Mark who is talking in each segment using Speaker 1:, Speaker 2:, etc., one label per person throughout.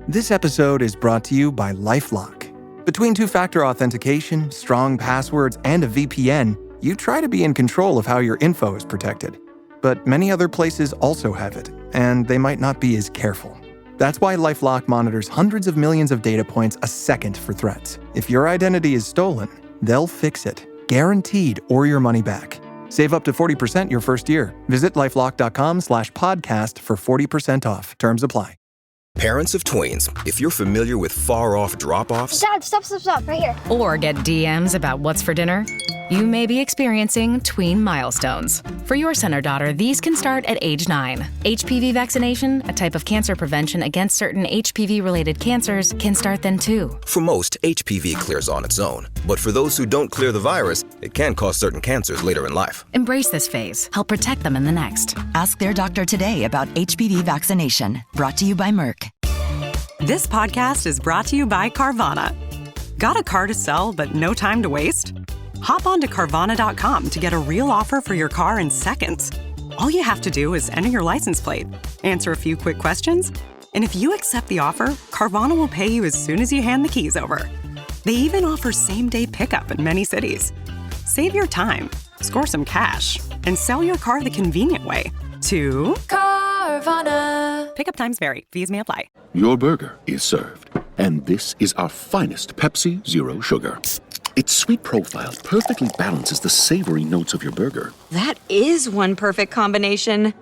Speaker 1: This episode is brought to you by LifeLock. Between two-factor authentication, strong passwords, and a VPN, you try to be in control of how your info is protected. But many other places also have it, and they might not be as careful. That's why LifeLock monitors hundreds of millions of data points a second for threats. If your identity is stolen, they'll fix it, guaranteed, or your money back. Save up to 40% your first year. Visit lifelock.com/podcast for 40% off. Terms apply.
Speaker 2: Parents of tweens, if you're familiar with far-off drop-offs...
Speaker 3: Dad, stop, right here.
Speaker 4: Or get DMs about what's for dinner, you may be experiencing tween milestones. For your son or daughter, these can start at age 9. HPV vaccination, a type of cancer prevention against certain HPV-related cancers, can start then too.
Speaker 2: For most, HPV clears on its own. But for those who don't clear the virus, it can cause certain cancers later in life.
Speaker 4: Embrace this phase. Help protect them in the next.
Speaker 5: Ask their doctor today about HPV vaccination. Brought to you by Merck.
Speaker 6: This podcast is brought to you by Carvana. Got a car to sell but no time to waste? Hop on to Carvana.com to get a real offer for your car in seconds. All you have to do is enter your license plate, answer a few quick questions, and if you accept the offer, Carvana will pay you as soon as you hand the keys over. They even offer same-day pickup in many cities. Save your time, score some cash, and sell your car the convenient way to Carvana. Pickup times vary. Fees may apply.
Speaker 7: Your burger is served. And this is our finest Pepsi Zero Sugar. Its sweet profile perfectly balances the savory notes of your burger.
Speaker 8: That is one perfect combination.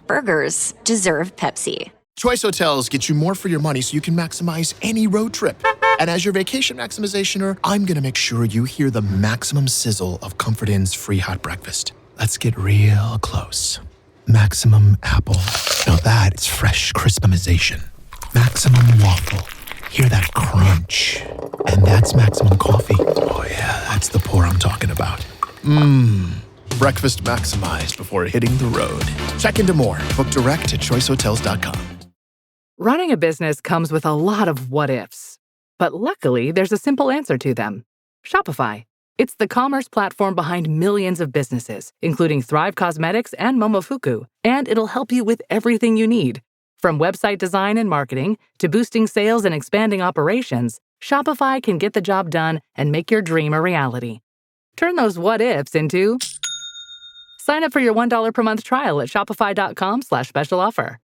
Speaker 8: Burgers deserve Pepsi.
Speaker 9: Choice Hotels get you more for your money so you can maximize any road trip. And as your vacation maximizationer, I'm going to make sure you hear the maximum sizzle of Comfort Inn's free hot breakfast. Let's get real close. Maximum apple. Now that's fresh crispimization. Maximum waffle. Hear that crunch. And that's maximum coffee. Oh yeah, that's the pour I'm talking about. Breakfast maximized before hitting the road. Check into more. Book direct at choicehotels.com.
Speaker 10: Running a business comes with a lot of what-ifs. But luckily, there's a simple answer to them. Shopify. It's the commerce platform behind millions of businesses, including Thrive Cosmetics and Momofuku. And it'll help you with everything you need. From website design and marketing to boosting sales and expanding operations, Shopify can get the job done and make your dream a reality. Turn those what-ifs into... Sign up for your $1 per month trial at shopify.com/special offer.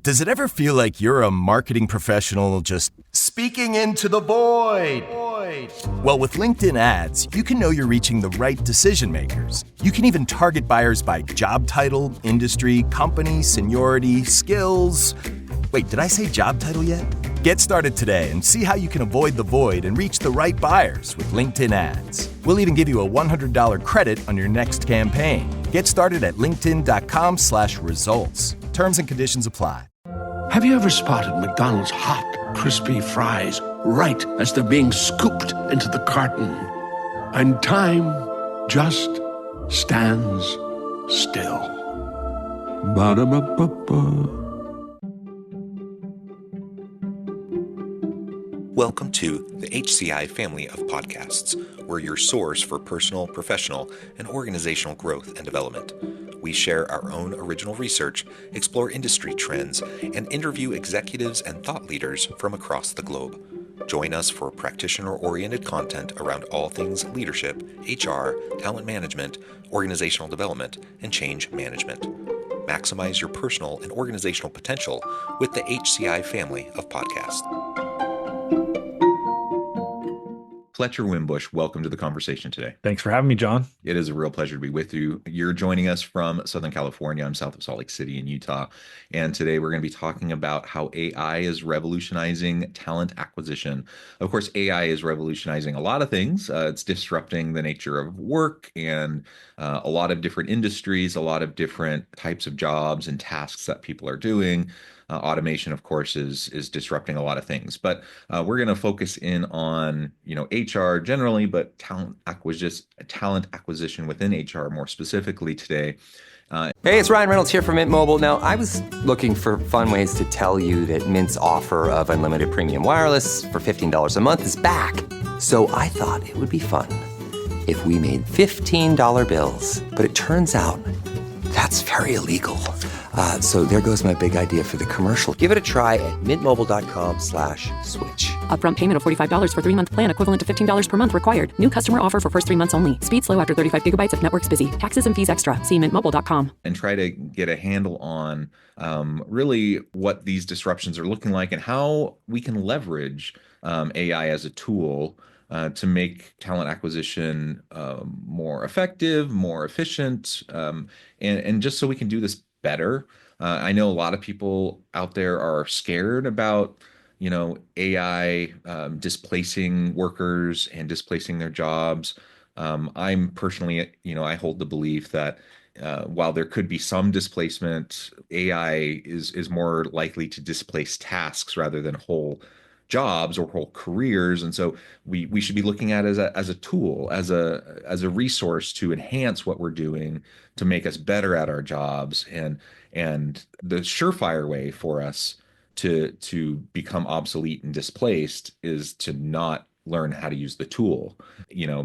Speaker 11: Does it ever feel like you're a marketing professional just speaking into the void? Well, with LinkedIn ads, you can know you're reaching the right decision makers. You can even target buyers by job title, industry, company, seniority, skills. Wait, did I say job title yet? Get started today and see how you can avoid the void and reach the right buyers with LinkedIn ads. We'll even give you a $100 credit on your next campaign. Get started at linkedin.com/results. Terms and conditions apply.
Speaker 7: Have you ever spotted McDonald's hot, crispy fries right as they're being scooped into the carton? And time just stands still. Ba-da-ba-ba-ba.
Speaker 12: Welcome to the HCI family of podcasts. We're your source for personal, professional, and organizational growth and development. We share our own original research, explore industry trends, and interview executives and thought leaders from across the globe. Join us for practitioner-oriented content around all things leadership, HR, talent management, organizational development, and change management. Maximize your personal and organizational potential with the HCI family of podcasts. Fletcher Wimbush, welcome to the conversation today.
Speaker 13: Thanks for having me, John.
Speaker 12: It is a real pleasure to be with you. You're joining us from Southern California. I'm south of Salt Lake City in Utah. And today we're going to be talking about how AI is revolutionizing talent acquisition. Of course, AI is revolutionizing a lot of things. It's disrupting the nature of work and a lot of different industries, a lot of different types of jobs and tasks that people are doing. Automation, of course, is disrupting a lot of things, but we're going to focus in on HR generally, but talent acquisition within HR more specifically today.
Speaker 14: Hey, it's Ryan Reynolds here from Mint Mobile. Now, I was looking for fun ways to tell you that Mint's offer of unlimited premium wireless for $15 a month is back. So I thought it would be fun if we made $15 bills, but it turns out that's very illegal. So there goes my big idea for the commercial. Give it a try at mintmobile.com/switch.
Speaker 10: Upfront payment of $45 for 3-month plan equivalent to $15 per month required. New customer offer for first 3 months only. Speed slow after 35 gigabytes if network's busy. Taxes and fees extra. See mintmobile.com.
Speaker 12: And try to get a handle on really what these disruptions are looking like and how we can leverage AI as a tool to make talent acquisition more effective, more efficient, and just so we can do this better. I know a lot of people out there are scared about, AI displacing workers and displacing their jobs. I'm personally, I hold the belief that while there could be some displacement, AI is more likely to displace tasks rather than whole jobs or whole careers. And so we should be looking at it as a tool, as a resource to enhance what we're doing to make us better at our jobs. And the surefire way for us to become obsolete and displaced is to not learn how to use the tool.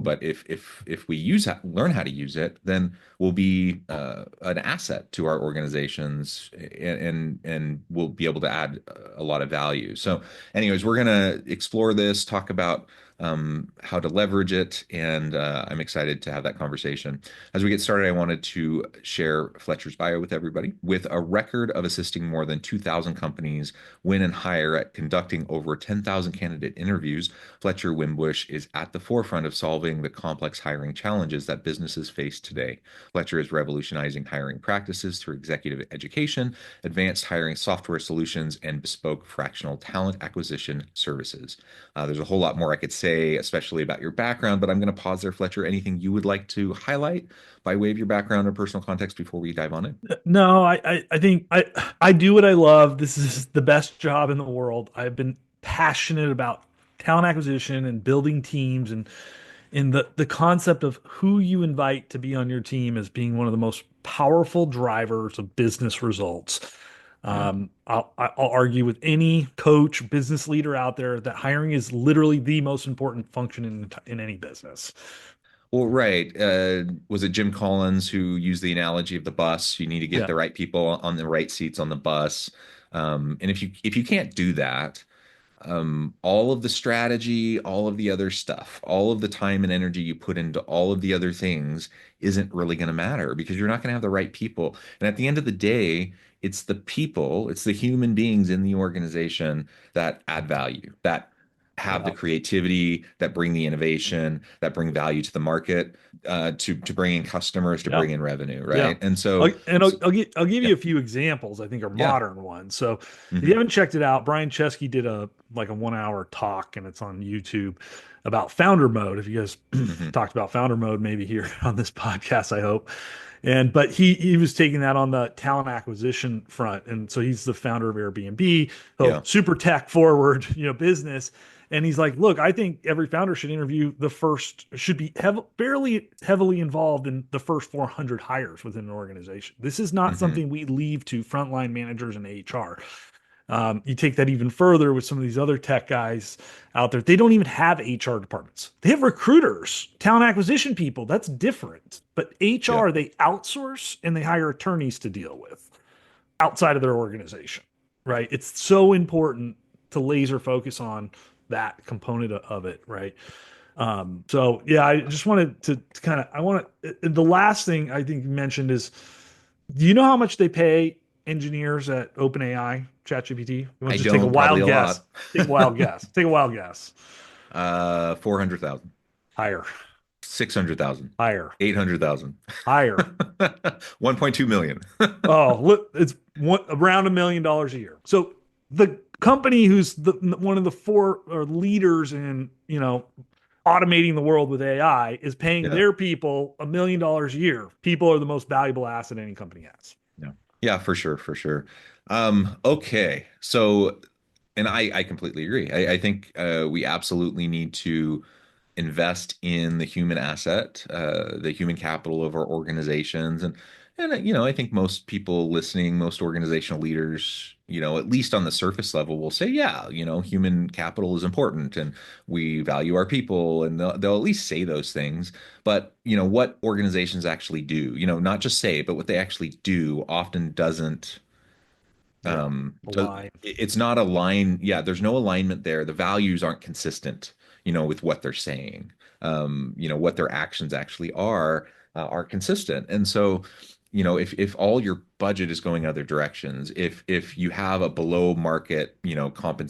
Speaker 12: But if we learn how to use it, then we'll be an asset to our organizations, and we'll be able to add a lot of value. So anyways, we're going to explore this, talk about how to leverage it, and I'm excited to have that conversation. As we get started, I wanted to share Fletcher's bio with everybody. With a record of assisting more than 2,000 companies win and hire at conducting over 10,000 candidate interviews, Fletcher Wimbush is at the forefront of solving the complex hiring challenges that businesses face today. Fletcher is revolutionizing hiring practices through executive education, advanced hiring software solutions, and bespoke fractional talent acquisition services. There's a whole lot more I could say, especially about your background, but I'm going to pause there. Fletcher, anything you would like to highlight by way of your background or personal context before we dive on it?
Speaker 3: No, I think I do what I love. This is the best job in the world. I've been passionate about talent acquisition and building teams, and in the concept of who you invite to be on your team as being one of the most powerful drivers of business results. I'll argue with any coach, business leader out there that hiring is literally the most important function in any business.
Speaker 12: Well, right. Was it Jim Collins who used the analogy of the bus? You need to get the right people on the right seats on the bus. And if you can't do that, all of the strategy, all of the other stuff, all of the time and energy you put into all of the other things isn't really going to matter, because you're not going to have the right people. And at the end of the day, it's the people, it's the human beings in the organization that add value, that have the creativity, that bring the innovation, that bring value to the market, to bring in customers, to bring in revenue, right?
Speaker 3: Yeah.
Speaker 12: And so,
Speaker 3: I'll give you a few examples I think are modern ones. So if you haven't checked it out, Brian Chesky did a 1-hour talk, and it's on YouTube, about founder mode. If you guys talked about founder mode, maybe here on this podcast, I hope. But he was taking that on the talent acquisition front. And so he's the founder of Airbnb, super tech forward, business. And he's like, look, I think every founder should be fairly heavily involved in the first 400 hires within an organization. This is not something we leave to frontline managers and HR. You take that even further with some of these other tech guys out there. They don't even have HR departments. They have recruiters, talent acquisition people. That's different. But HR, they outsource and they hire attorneys to deal with outside of their organization, right? It's so important to laser focus on that component of it, right? I just wanted to the last thing I think you mentioned is, do you know how much they pay engineers at OpenAI, ChatGPT? You want to just take a wild guess? Take a wild guess. Take a wild guess.
Speaker 12: 400,000.
Speaker 3: Higher.
Speaker 12: 600,000.
Speaker 3: Higher.
Speaker 12: 800,000.
Speaker 3: Higher.
Speaker 12: 1.2 million.
Speaker 3: Look, it's around $1 million a year. So the company who's one of the four leaders in automating the world with AI is paying their people $1 million a year. People are the most valuable asset any company has.
Speaker 12: Yeah, for sure. Okay. So, and I completely agree. I think we absolutely need to invest in the human asset, the human capital of our organizations. And I think most people listening, most organizational leaders, at least on the surface level, will say, yeah, human capital is important and we value our people, and they'll at least say those things. But, what organizations actually do, not just say, but what they actually do often doesn't
Speaker 3: align.
Speaker 12: it's not a line. Yeah, there's no alignment there. The values aren't consistent, with what they're saying. What their actions actually are consistent. And so, if all your budget is going other directions, if you have a below market,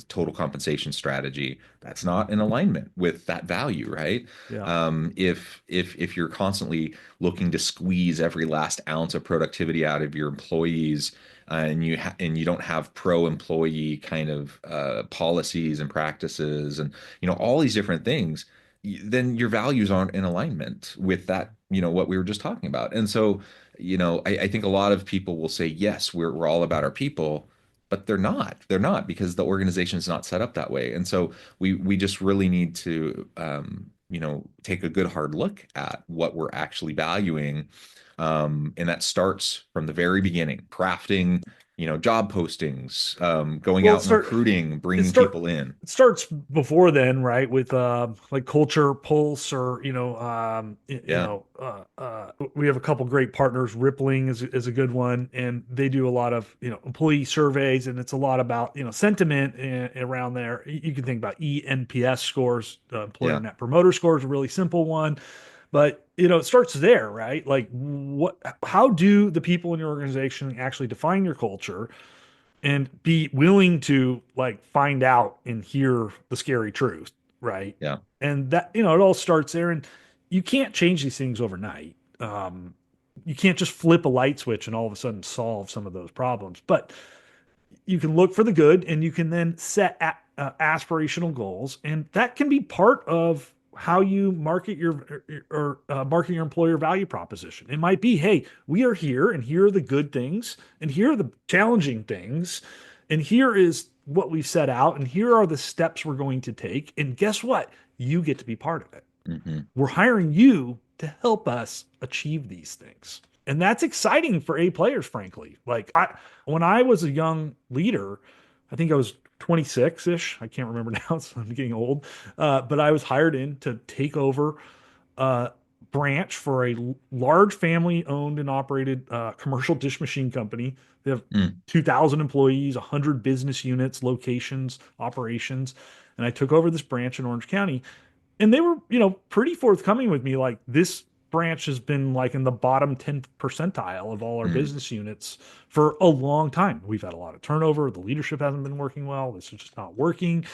Speaker 12: total compensation strategy, that's not in alignment with that value, right?
Speaker 3: Yeah.
Speaker 12: If you're constantly looking to squeeze every last ounce of productivity out of your employees, and you don't have pro-employee kind of policies and practices, and all these different things, then your values aren't in alignment with that, what we were just talking about. And so, I think a lot of people will say, yes, we're all about our people, but they're not. They're not, because the organization is not set up that way. And so we just really need to take a good hard look at what we're actually valuing. And that starts from the very beginning, crafting, job postings, going out and recruiting, bringing people in.
Speaker 3: It starts before then, right? With like Culture Pulse, or we have a couple great partners. Rippling is a good one, and they do a lot of employee surveys, and it's a lot about sentiment around there. You can think about ENPS scores, employer net promoter score is a really simple one. But, it starts there, right? Like how do the people in your organization actually define your culture and be willing to like find out and hear the scary truth, right?
Speaker 12: Yeah.
Speaker 3: And that, it all starts there, and you can't change these things overnight. You can't just flip a light switch and all of a sudden solve some of those problems, but you can look for the good, and you can then set aspirational goals. And that can be part of how you market your employer value proposition. It might be, hey, we are here, and here are the good things, and here are the challenging things, and here is what we've set out, and here are the steps we're going to take. And guess what? You get to be part of it.
Speaker 12: Mm-hmm.
Speaker 3: We're hiring you to help us achieve these things. And that's exciting for A players, frankly. Like when I was a young leader, I think I was 26-ish. I can't remember now, so I'm getting old. But I was hired in to take over a branch for a large family-owned and operated commercial dish machine company. They have 2,000 employees, 100 business units, locations, operations. And I took over this branch in Orange County. And they were, pretty forthcoming with me. Like, this branch has been like in the bottom 10 percentile of all our business units for a long time. We've had a lot of turnover. The leadership hasn't been working well. This is just not working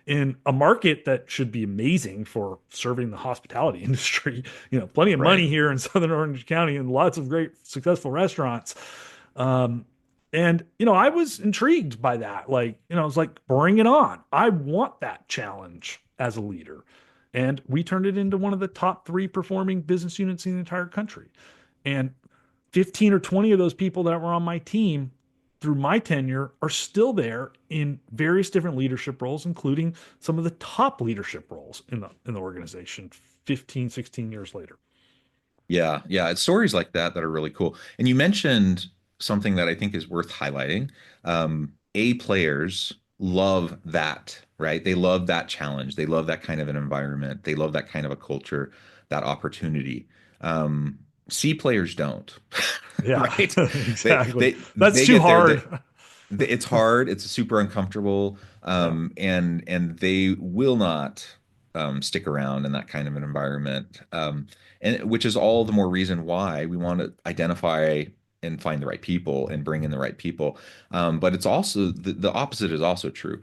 Speaker 3: in a market that should be amazing for serving the hospitality industry. Plenty of money here in Southern Orange County, and lots of great successful restaurants. And, I was intrigued by that. Like, I was like, bring it on. I want that challenge as a leader. And we turned it into one of the top 3 performing business units in the entire country. And 15 or 20 of those people that were on my team through my tenure are still there in various different leadership roles, including some of the top leadership roles in the organization 15, 16 years later.
Speaker 12: Yeah. Yeah. It's stories like that are really cool. And you mentioned something that I think is worth highlighting. A players love that, right? They love that challenge. They love that kind of an environment. They love that kind of a culture, that opportunity. C players don't.
Speaker 3: Yeah,
Speaker 12: right?
Speaker 3: Exactly. That's too hard.
Speaker 12: It's hard. It's super uncomfortable. And they will not stick around in that kind of an environment. And which is all the more reason why we want to identify and find the right people and bring in the right people. But it's also the opposite is also true.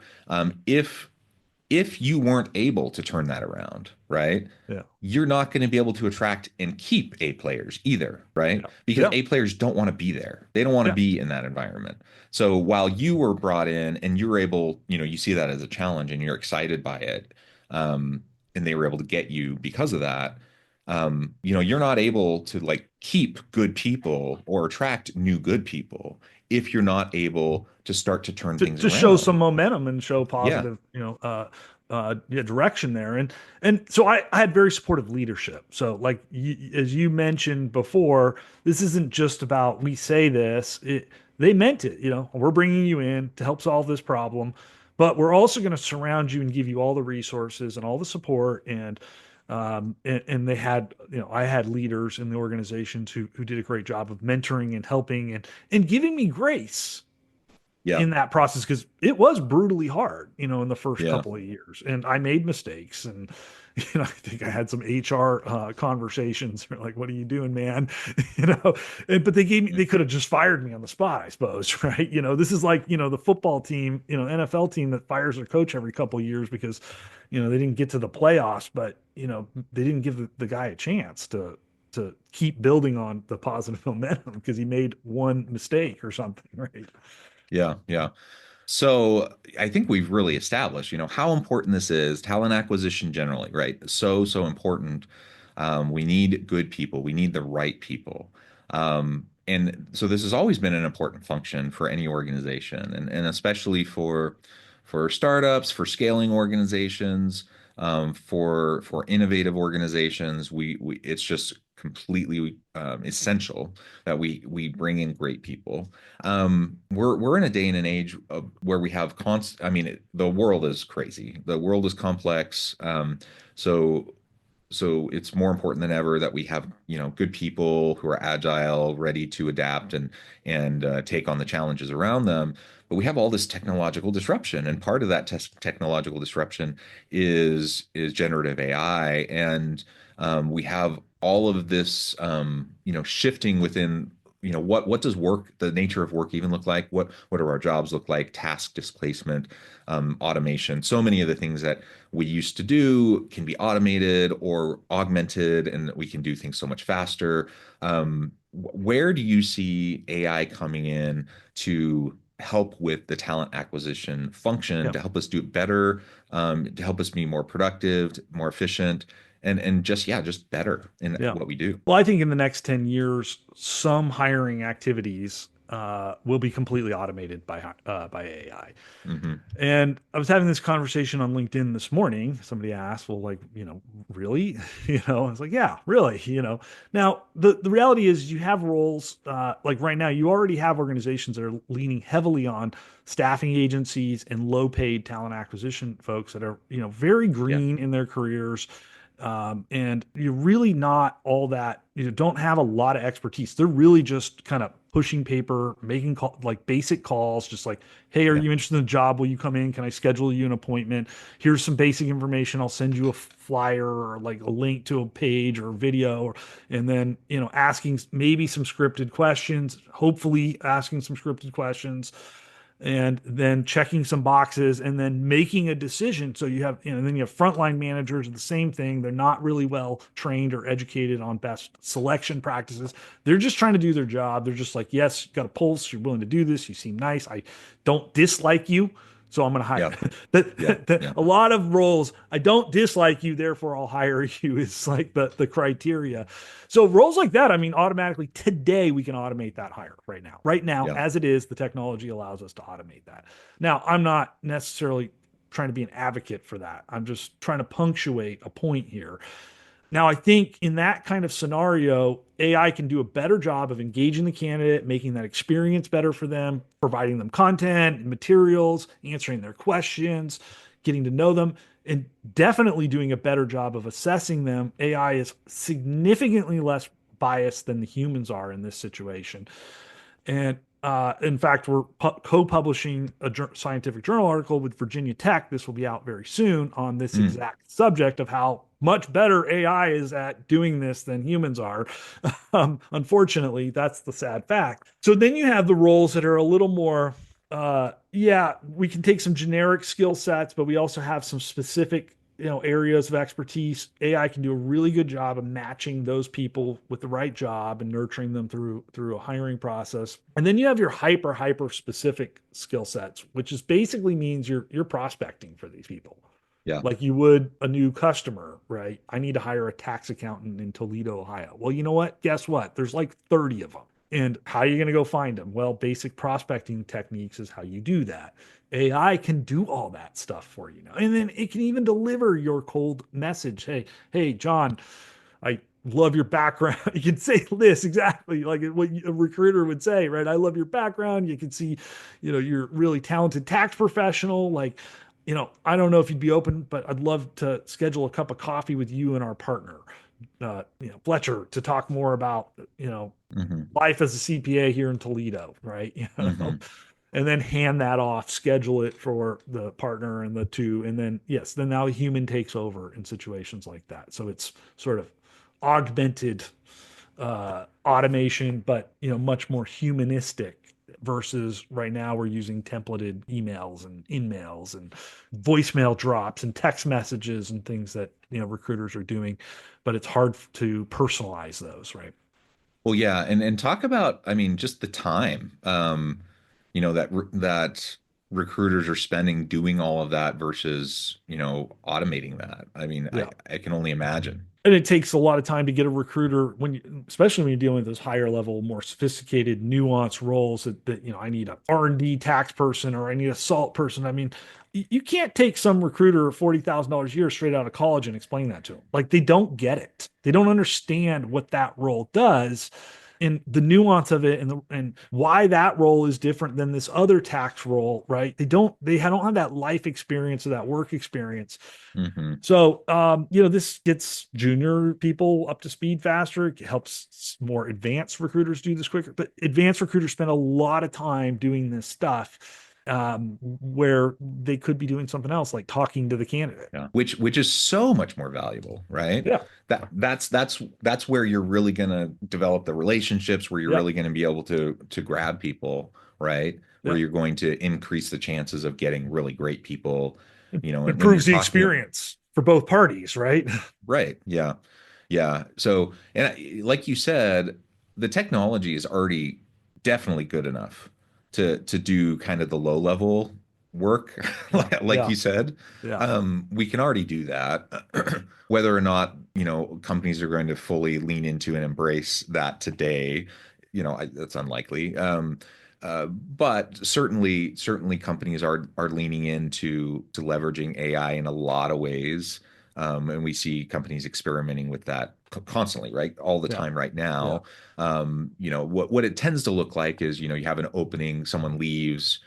Speaker 12: If you weren't able to turn that around, right?
Speaker 3: Yeah.
Speaker 12: You're not going to be able to attract and keep A players either, right? Yeah. Because A players don't want to be there. They don't want to be in that environment. So while you were brought in and you were able, you see that as a challenge and you're excited by it, and they were able to get you because of that, you're not able to like keep good people or attract new good people if you're not able to start to turn things around.
Speaker 3: To show some momentum and show positive, direction there. And so I had very supportive leadership. So like as you mentioned before, this isn't just about, we say this, they meant it. We're bringing you in to help solve this problem, but we're also going to surround you and give you all the resources and all the support. And they had, I had leaders in the organizations who did a great job of mentoring and helping and giving me grace in that process, because it was brutally hard, in the first couple of years, and I made mistakes, and I think I had some HR conversations. They're like, "What are you doing, man?" But they could have just fired me on the spot, I suppose, right? This is like, the football team, NFL team that fires their coach every couple of years because, they didn't get to the playoffs, but they didn't give the guy a chance to keep building on the positive momentum because he made one mistake or something, right?
Speaker 12: Yeah, yeah. So I think we've really established, how important this is, talent acquisition generally, right? So important. We need good people. We need the right people. And so this has always been an important function for any organization, and especially for startups, for scaling organizations, for innovative organizations. It's just completely essential that we bring in great people. We're in a day and an age where we have the world is crazy. The world is complex. So it's more important than ever that we have, good people who are agile, ready to adapt and take on the challenges around them. But we have all this technological disruption, and part of that technological disruption is generative AI, and we have all of this, shifting within. What does the nature of work even look like? What do our jobs look like? Task displacement, automation. So many of the things that we used to do can be automated or augmented, and we can do things so much faster. Where do you see AI coming in to help with the talent acquisition function, to help us do it better, to help us be more productive, more efficient, and just better in what we do?
Speaker 3: Well, I think in the next 10 years, some hiring activities will be completely automated by AI.
Speaker 12: Mm-hmm.
Speaker 3: And I was having this conversation on LinkedIn this morning. Somebody asked, well, like, really? I was like, yeah, really. Now the reality is you have roles, like right now, you already have organizations that are leaning heavily on staffing agencies and low paid talent acquisition folks that are, very green in their careers. And you're really not all that, don't have a lot of expertise. They're really just kind of pushing paper, making basic calls, just like, hey, are you interested in the job? Will you come in? Can I schedule you an appointment? Here's some basic information. I'll send you a flyer or like a link to a page or a video, and then, asking maybe some scripted questions, hopefully asking some scripted questions, and then checking some boxes and then making a decision. So you have, and then you have frontline managers, the same thing. They're not really well trained or educated on best selection practices. They're just trying to do their job. They're just like, yes, you got a pulse. You're willing to do this. You seem nice. I don't dislike you, so I'm going to hire. A lot of roles, I don't dislike you, therefore I'll hire you, is like the criteria. So roles like that, automatically today we can automate that hire right now. As it is, the technology allows us to automate that. Now, I'm not necessarily trying to be an advocate for that. I'm just trying to punctuate a point here. Now, I think in that kind of scenario, AI can do a better job of engaging the candidate, making that experience better for them, providing them content and materials, answering their questions, getting to know them, and definitely doing a better job of assessing them. AI is significantly less biased than the humans are in this situation. And in fact, we're co-publishing a scientific journal article with Virginia Tech. This will be out very soon on this exact subject of how much better AI is at doing this than humans are. Unfortunately, that's the sad fact. So then you have the roles that are a little more, we can take some generic skill sets, but we also have some specific areas of expertise. AI can do a really good job of matching those people with the right job and nurturing them through a hiring process. And then you have your hyper specific skill sets, which is basically means you're prospecting for these people.
Speaker 12: Yeah.
Speaker 3: Like you would a new customer, right? I need to hire a tax accountant in Toledo, Ohio. Well, you know what? Guess what? There's like 30 of them. And how are you going to go find them? Well, basic prospecting techniques is how you do that. AI can do all that stuff for you now. And then it can even deliver your cold message. Hey, John, I love your background. You can say this exactly like what a recruiter would say, right? I love your background. You can see, you're really talented tax professional. Like, I don't know if you'd be open, but I'd love to schedule a cup of coffee with you and our partner, Fletcher, to talk more about, life as a CPA here in Toledo, right? And then hand that off, schedule it for the partner and the two. And then, yes, then now a human takes over in situations like that. So it's sort of augmented automation, but, much more humanistic versus right now we're using templated emails and in-mails and voicemail drops and text messages and things that, recruiters are doing, but it's hard to personalize those, right?
Speaker 12: Well, yeah, and talk about, I mean, just the time, that recruiters are spending doing all of that versus, automating that. I mean,
Speaker 3: Yeah.
Speaker 12: I can only imagine.
Speaker 3: And it takes a lot of time to get a recruiter especially when you're dealing with those higher level, more sophisticated, nuanced roles that I need a R&D tax person or I need a salt person. I mean, you can't take some recruiter $40,000 a year straight out of college and explain that to them. Like, they don't get it. They don't understand what that role does and the nuance of it and why that role is different than this other tax role, right? They don't have that life experience or that work experience.
Speaker 12: Mm-hmm.
Speaker 3: So, this gets junior people up to speed faster. It helps more advanced recruiters do this quicker, but advanced recruiters spend a lot of time doing this stuff where they could be doing something else, like talking to the candidate.
Speaker 12: Yeah. Which is so much more valuable, right?
Speaker 3: Yeah.
Speaker 12: That's where you're really going to develop the relationships, where you're really going to be able to grab people, right? Where you're going to increase the chances of getting really great people,
Speaker 3: improves the experience for both parties, right?
Speaker 12: Right. Yeah. Yeah. So, and like you said, the technology is already definitely good enough to do kind of the low level work, like you said. We can already do that. Whether or not, companies are going to fully lean into and embrace that today, that's unlikely. But certainly companies are leaning into leveraging AI in a lot of ways. And we see companies experimenting with that constantly, right? All the time right now. What it tends to look like is, you have an opening, someone leaves,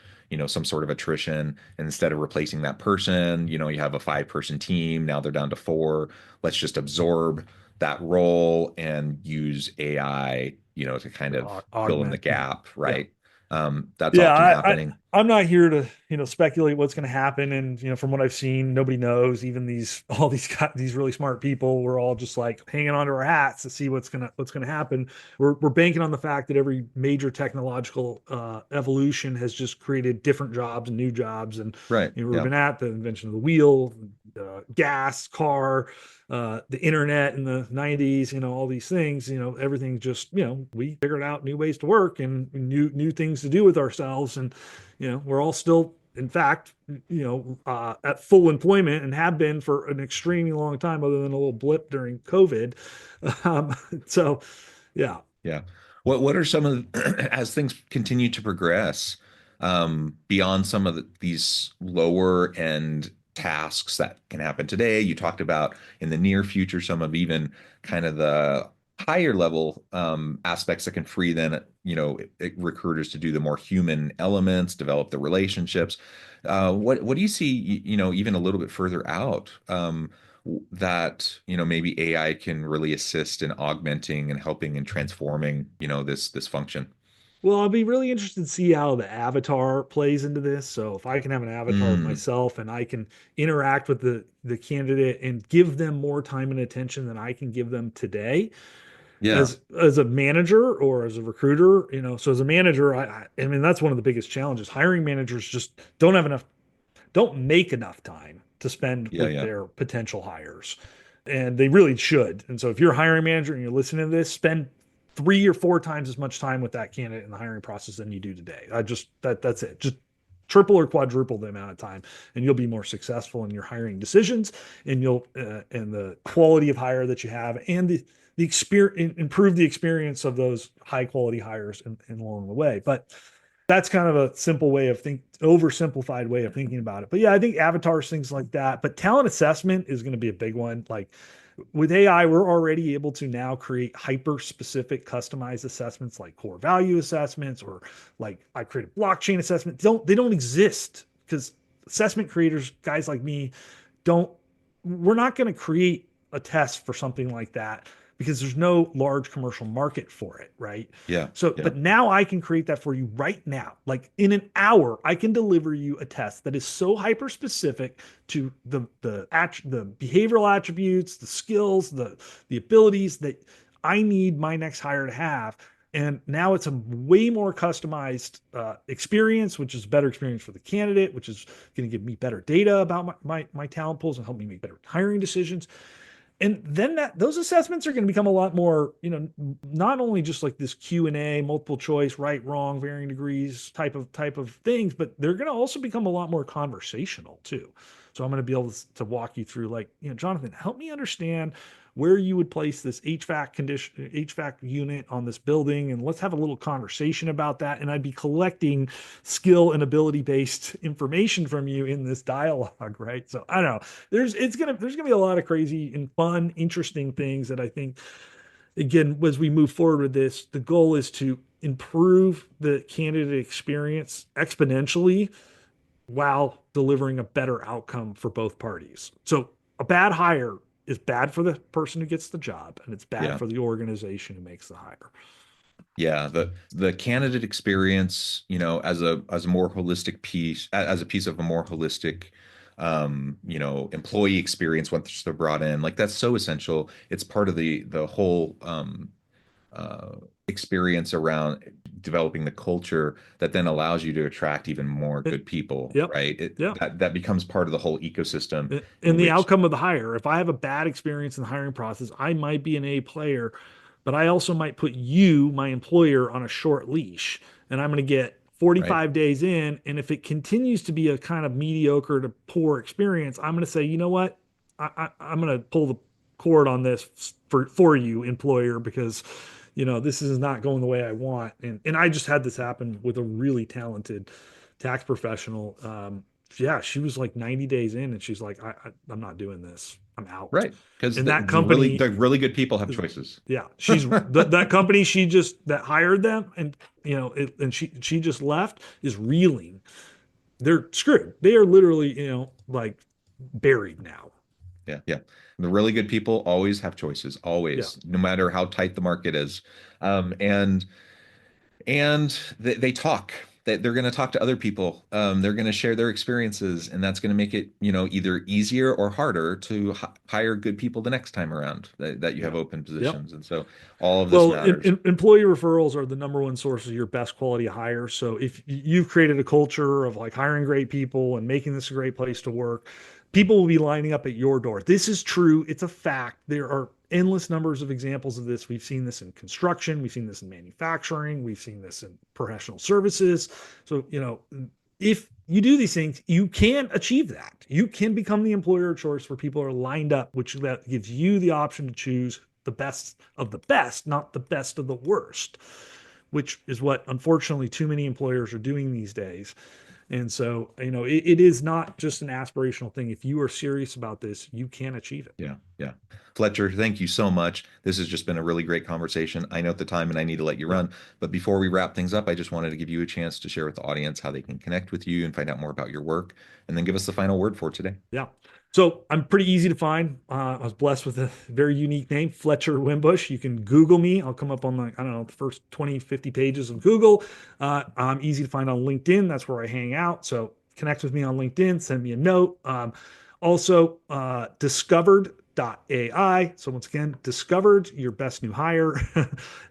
Speaker 12: some sort of attrition, and instead of replacing that person, you have a 5-person team. Now they're down to 4. Let's just absorb that role and use AI, to kind of fill in the gap, right? That's often happening.
Speaker 3: I'm not here to speculate what's going to happen. And, from what I've seen, nobody knows. Even all these really smart people, we're all just like hanging onto our hats to see what's going to happen. We're banking on the fact that every major technological evolution has just created different jobs and new jobs. And we've been at the invention of the wheel, gas, car, the internet in the 90s, all these things, everything just, we figured out new ways to work and new things to do with ourselves. And, we're all still, in fact, at full employment and have been for an extremely long time, other than a little blip during COVID. So, yeah.
Speaker 12: Yeah. What are some of as things continue to progress, beyond some of these lower end tasks that can happen today? You talked about in the near future, some of even kind of the higher level aspects that can free then, recruiters to do the more human elements, develop the relationships. What do you see, even a little bit further out, that, maybe AI can really assist in augmenting and helping and transforming, this function?
Speaker 3: Well, I'll be really interested to see how the avatar plays into this. So if I can have an avatar of myself and I can interact with the candidate and give them more time and attention than I can give them today, as a manager or as a recruiter, so as a manager, I mean, that's one of the biggest challenges. Hiring managers just don't make enough time to spend with their potential hires, and they really should. And so if you're a hiring manager and you're listening to this, spend 3 or 4 times as much time with that candidate in the hiring process than you do today. That's it. Just triple or quadruple the amount of time, and you'll be more successful in your hiring decisions, and you'll and the quality of hire that you have, and the experience, improve the experience of those high quality hires and along the way. But that's kind of a simple way of oversimplified way of thinking about it. But yeah, I think avatars, things like that. But talent assessment is going to be a big one. Like, with AI, we're already able to now create hyper specific customized assessments like core value assessments, or like I created blockchain assessment. They don't exist because assessment creators, guys like me, we're not going to create a test for something like that because there's no large commercial market for it, right?
Speaker 12: Yeah.
Speaker 3: So, but now I can create that for you right now. Like in an hour, I can deliver you a test that is so hyper specific to the behavioral attributes, the skills, the abilities that I need my next hire to have. And now it's a way more customized experience, which is a better experience for the candidate, which is going to give me better data about my talent pools and help me make better hiring decisions. And then those assessments are going to become a lot more, not only just like this Q&A, multiple choice, right, wrong, varying degrees type of things, but they're going to also become a lot more conversational too. So I'm going to be able to walk you through, like, Jonathan, help me understand where you would place this HVAC unit on this building, and let's have a little conversation about that. And I'd be collecting skill and ability based information from you in this dialogue, right? So I don't know. There's gonna be a lot of crazy and fun, interesting things that I think, again, as we move forward with this, the goal is to improve the candidate experience exponentially while delivering a better outcome for both parties. So a bad hire is bad for the person who gets the job, and it's bad for the organization who makes the hire.
Speaker 12: Yeah, the candidate experience, as a more holistic piece, as a piece of a more holistic employee experience once they're brought in, like that's so essential. It's part of the whole experience around developing the culture that then allows you to attract even more good people, right? That becomes part of the whole ecosystem.
Speaker 3: And the outcome of the hire, if I have a bad experience in the hiring process, I might be an A player, but I also might put you, my employer, on a short leash, and I'm going to get 45 days in. And if it continues to be a kind of mediocre to poor experience, I'm going to say, you know what? I'm going to pull the cord on this for you, employer, because this is not going the way I want. And I just had this happen with a really talented tax professional. She was like 90 days in, and she's like, I'm not doing this. I'm out.
Speaker 12: Right. Because
Speaker 3: that company,
Speaker 12: the really good people have choices.
Speaker 3: Yeah. She's that company, that hired them, and and she just left, is reeling. They're screwed. They are literally, like buried now.
Speaker 12: Yeah. Yeah. The really good people always have choices, always, no matter how tight the market is. And they talk. They're going to talk to other people. They're going to share their experiences, and that's going to make it, either easier or harder to hire good people the next time around that you have open positions. And so all of this matters.
Speaker 3: Employee referrals are the number one source of your best quality hire. So if you've created a culture of like hiring great people and making this a great place to work, people will be lining up at your door. This is true. It's a fact. There are endless numbers of examples of this. We've seen this in construction. We've seen this in manufacturing. We've seen this in professional services. So, if you do these things, you can achieve that. You can become the employer of choice where people are lined up, which that gives you the option to choose the best of the best, not the best of the worst, which is what, unfortunately, too many employers are doing these days. And so, it is not just an aspirational thing. If you are serious about this, you can achieve it.
Speaker 12: Yeah. Yeah. Fletcher, thank you so much. This has just been a really great conversation. I know at the time and I need to let you run, but before we wrap things up, I just wanted to give you a chance to share with the audience how they can connect with you and find out more about your work, and then give us the final word for today.
Speaker 3: Yeah. So I'm pretty easy to find. I was blessed with a very unique name, Fletcher Wimbush. You can Google me. I'll come up on the first 20, 50 pages of Google. I'm easy to find on LinkedIn. That's where I hang out. So connect with me on LinkedIn, send me a note. Also, discovered.ai. So once again, Discovered, your best new hire,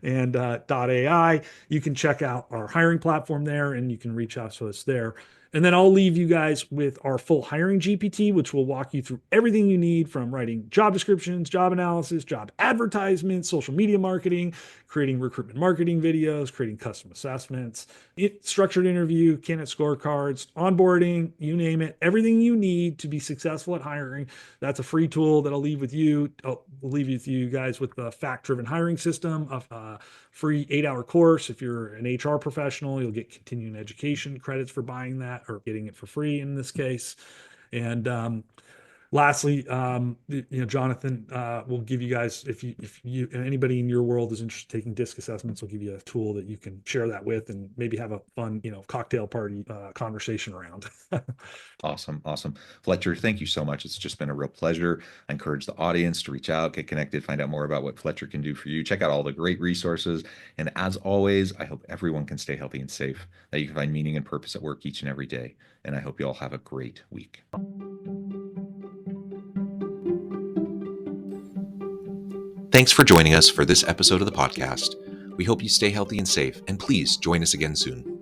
Speaker 3: and .ai. You can check out our hiring platform there, and you can reach out to us there. And then I'll leave you guys with our full hiring GPT, which will walk you through everything you need, from writing job descriptions, job analysis, job advertisements, social media marketing, creating recruitment marketing videos, creating custom assessments, structured interview, candidate scorecards, onboarding, you name it, everything you need to be successful at hiring. That's a free tool that I'll leave with you. I'll leave with you guys with the fact-driven hiring system, a free 8-hour course. If you're an HR professional, you'll get continuing education credits for buying that, or getting it for free in this case. And Lastly, Jonathan will give you guys, if you and anybody in your world is interested in taking DISC assessments, will give you a tool that you can share that with and maybe have a fun, cocktail party conversation around.
Speaker 12: Awesome. Fletcher, thank you so much. It's just been a real pleasure. I encourage the audience to reach out, get connected, find out more about what Fletcher can do for you. Check out all the great resources. And as always, I hope everyone can stay healthy and safe, that you can find meaning and purpose at work each and every day. And I hope you all have a great week. Thanks for joining us for this episode of the podcast. We hope you stay healthy and safe, and please join us again soon.